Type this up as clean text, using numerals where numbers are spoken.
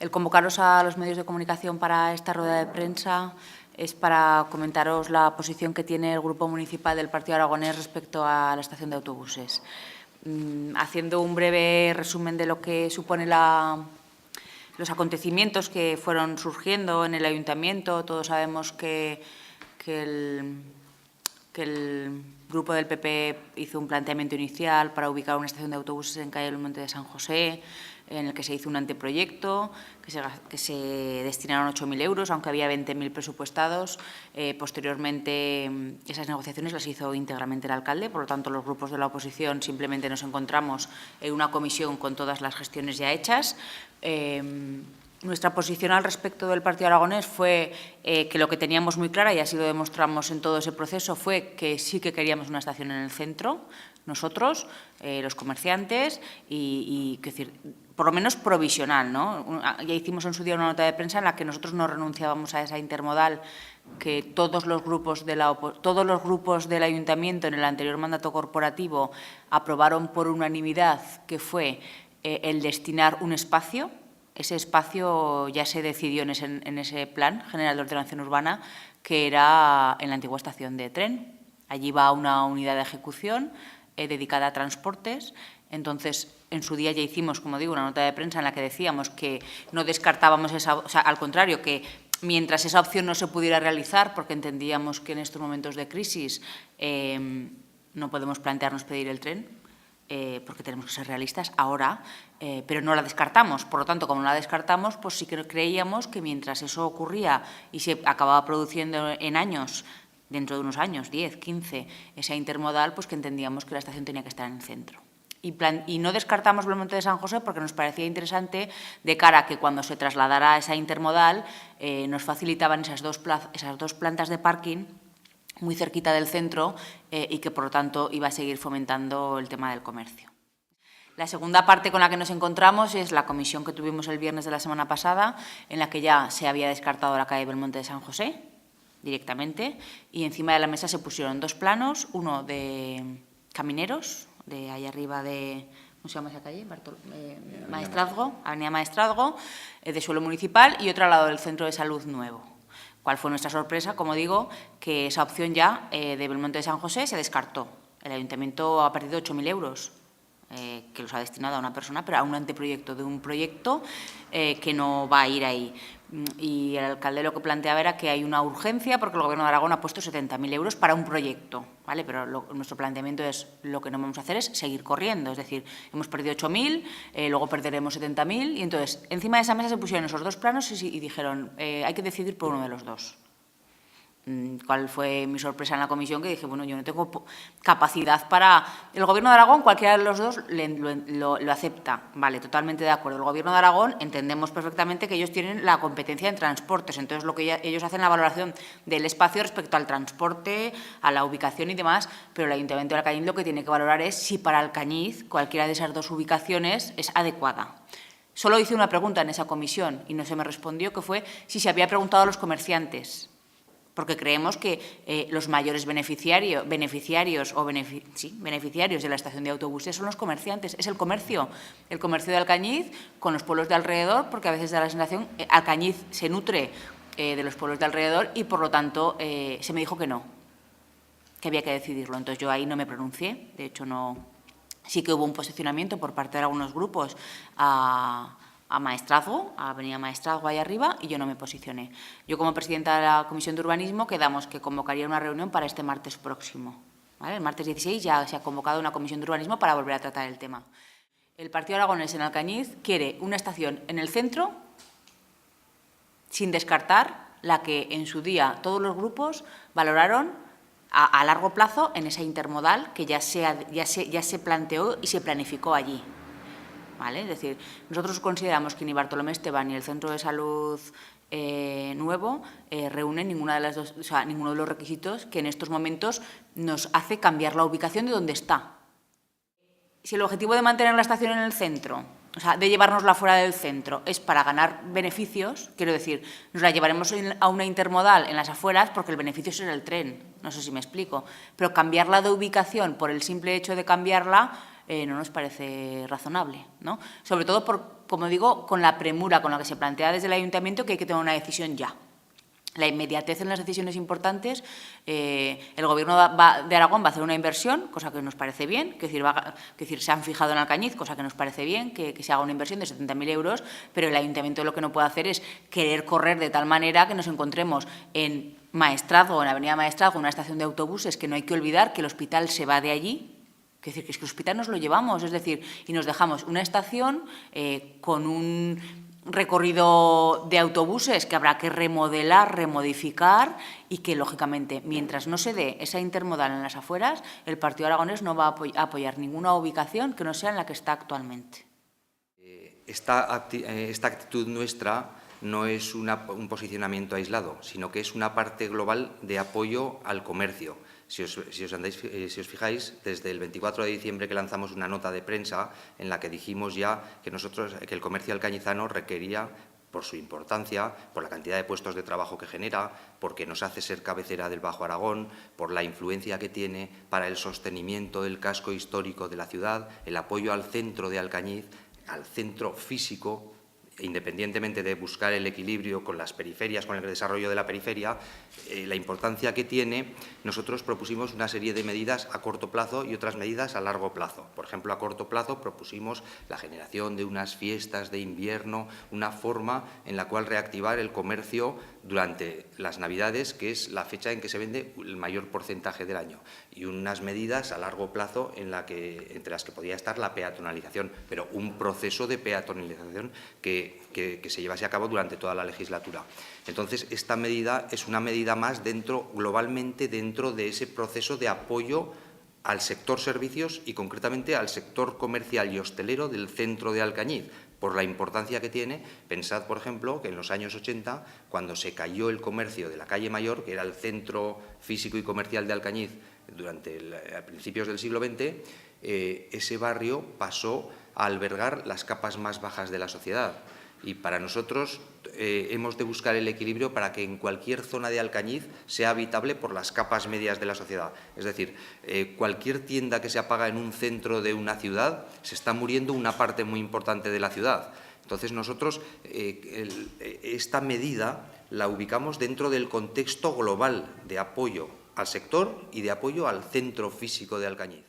El convocaros a los medios de comunicación para esta rueda de prensa es para comentaros la posición que tiene el Grupo Municipal del Partido Aragonés respecto a la estación de autobuses. Haciendo un breve resumen de lo que supone los acontecimientos que fueron surgiendo en el Ayuntamiento, todos sabemos que el grupo del PP hizo un planteamiento inicial para ubicar una estación de autobuses en calle del Monte de San José, en el que se hizo un anteproyecto, que se destinaron 8.000 euros, aunque había 20.000 presupuestados. Posteriormente, esas negociaciones las hizo íntegramente el alcalde, por lo tanto, los grupos de la oposición simplemente nos encontramos en una comisión con todas las gestiones ya hechas. Nuestra posición al respecto del Partido Aragonés fue que lo que teníamos muy clara, y así lo demostramos en todo ese proceso, fue que sí que queríamos una estación en el centro, nosotros, los comerciantes, y decir, por lo menos provisional, ¿no? Ya hicimos en su día una nota de prensa en la que nosotros no renunciábamos a esa intermodal que todos los grupos del Ayuntamiento en el anterior mandato corporativo aprobaron por unanimidad, que fue el destinar un espacio. Ese espacio ya se decidió en ese Plan General de Ordenación Urbana, que era en la antigua estación de tren. Allí va una unidad de ejecución dedicada a transportes. Entonces, en su día ya hicimos, como digo, una nota de prensa en la que decíamos que no descartábamos esa, o sea, al contrario, que mientras esa opción no se pudiera realizar, porque entendíamos que en estos momentos de crisis no podemos plantearnos pedir el tren, porque tenemos que ser realistas ahora, pero no la descartamos. Por lo tanto, como no la descartamos, pues sí que creíamos que mientras eso ocurría y se acababa produciendo en años, dentro de unos años, 10, 15, esa intermodal, pues que entendíamos que la estación tenía que estar en el centro. Y no descartamos el Monte de San José porque nos parecía interesante de cara a que cuando se trasladara esa intermodal nos facilitaban esas dos plantas de parking muy cerquita del centro y que, por lo tanto, iba a seguir fomentando el tema del comercio. La segunda parte con la que nos encontramos es la comisión que tuvimos el viernes de la semana pasada, en la que ya se había descartado la calle Belmonte de San José directamente, y encima de la mesa se pusieron dos planos, uno de Camineros, de ahí arriba de, ¿cómo se llama esa calle? Maestrazgo, Avenida Maestrazgo, de suelo municipal, y otro al lado del Centro de Salud Nuevo. ¿Cuál fue nuestra sorpresa? Como digo, que esa opción ya de Belmonte de San José se descartó. El Ayuntamiento ha perdido 8.000 euros, que los ha destinado a una persona, pero a un anteproyecto de un proyecto que no va a ir ahí. Y el alcalde lo que planteaba era que hay una urgencia porque el Gobierno de Aragón ha puesto 70.000 euros para un proyecto, ¿vale? Pero nuestro planteamiento es, lo que no vamos a hacer es seguir corriendo, es decir, hemos perdido 8.000, luego perderemos 70.000, y entonces encima de esa mesa se pusieron esos dos planos y dijeron, hay que decidir por uno de los dos. ¿Cuál fue mi sorpresa en la comisión? Que dije, bueno, yo no tengo capacidad para… El Gobierno de Aragón, cualquiera de los dos, lo acepta. Vale, totalmente de acuerdo. El Gobierno de Aragón entendemos perfectamente que ellos tienen la competencia en transportes. Entonces, lo que ellos hacen la valoración del espacio respecto al transporte, a la ubicación y demás, pero el Ayuntamiento de Alcañiz lo que tiene que valorar es si para Alcañiz cualquiera de esas dos ubicaciones es adecuada. Solo hice una pregunta en esa comisión y no se me respondió, que fue si se había preguntado a los comerciantes, porque creemos que los mayores beneficiarios de la estación de autobuses son los comerciantes, es el comercio de Alcañiz con los pueblos de alrededor, porque a veces da la sensación Alcañiz se nutre de los pueblos de alrededor y, por lo tanto, se me dijo que no, que había que decidirlo. Entonces, yo ahí no me pronuncié, de hecho, no. Sí que hubo un posicionamiento por parte de algunos grupos a Maestrazgo, a Avenida Maestrazgo ahí arriba, y yo no me posicioné. Yo, como presidenta de la Comisión de Urbanismo, quedamos que convocaría una reunión para este martes próximo, ¿vale? El martes 16 ya se ha convocado una Comisión de Urbanismo para volver a tratar el tema. El Partido Aragonés en Alcañiz quiere una estación en el centro, sin descartar la que en su día todos los grupos valoraron a largo plazo en esa intermodal que ya se planteó y se planificó allí. ¿Vale? Es decir, nosotros consideramos que ni Bartolomé Esteban ni el Centro de Salud Nuevo reúnen ninguno de los requisitos que en estos momentos nos hace cambiar la ubicación de donde está. Si el objetivo de mantener la estación en el centro, o sea, de llevárnosla fuera del centro, es para ganar beneficios, quiero decir, nos la llevaremos a una intermodal en las afueras porque el beneficio será el tren, no sé si me explico, pero cambiarla de ubicación por el simple hecho de cambiarla no nos parece razonable, ¿no? Sobre todo, como digo, con la premura con la que se plantea desde el Ayuntamiento que hay que tomar una decisión ya. La inmediatez en las decisiones importantes, el Gobierno de Aragón va a hacer una inversión, cosa que nos parece bien, que decir, se han fijado en Alcañiz, cosa que nos parece bien, que se haga una inversión de 70.000 euros, pero el Ayuntamiento lo que no puede hacer es querer correr de tal manera que nos encontremos en Maestrazgo, en Avenida Maestrazgo, una estación de autobuses, que no hay que olvidar que el hospital se va de allí. Es decir, que el hospital nos lo llevamos, es decir, y nos dejamos una estación con un recorrido de autobuses que habrá que remodelar, remodificar y que, lógicamente, mientras no se dé esa intermodal en las afueras, el Partido Aragonés no va a apoyar ninguna ubicación que no sea en la que está actualmente. Esta actitud nuestra no es un posicionamiento aislado, sino que es una parte global de apoyo al comercio. Si os fijáis, desde el 24 de diciembre que lanzamos una nota de prensa en la que dijimos ya que el comercio alcañizano requería, por su importancia, por la cantidad de puestos de trabajo que genera, porque nos hace ser cabecera del Bajo Aragón, por la influencia que tiene para el sostenimiento del casco histórico de la ciudad, el apoyo al centro de Alcañiz, al centro físico, independientemente de buscar el equilibrio con las periferias, con el desarrollo de la periferia, la importancia que tiene, nosotros propusimos una serie de medidas a corto plazo y otras medidas a largo plazo. Por ejemplo, a corto plazo propusimos la generación de unas fiestas de invierno, una forma en la cual reactivar el comercio durante las Navidades, que es la fecha en que se vende el mayor porcentaje del año, y unas medidas a largo plazo entre las que podía estar la peatonalización, pero un proceso de peatonalización que se llevase a cabo durante toda la legislatura. Entonces, esta medida es una medida más globalmente dentro de ese proceso de apoyo al sector servicios y concretamente al sector comercial y hostelero del centro de Alcañiz, por la importancia que tiene. Pensad, por ejemplo, que en los años 80, cuando se cayó el comercio de la calle Mayor, que era el centro físico y comercial de Alcañiz a principios del siglo XX, ese barrio pasó a albergar las capas más bajas de la sociedad. Y para nosotros hemos de buscar el equilibrio para que en cualquier zona de Alcañiz sea habitable por las capas medias de la sociedad. Es decir, cualquier tienda que se apaga en un centro de una ciudad, se está muriendo una parte muy importante de la ciudad. Entonces nosotros esta medida la ubicamos dentro del contexto global de apoyo al sector y de apoyo al centro físico de Alcañiz.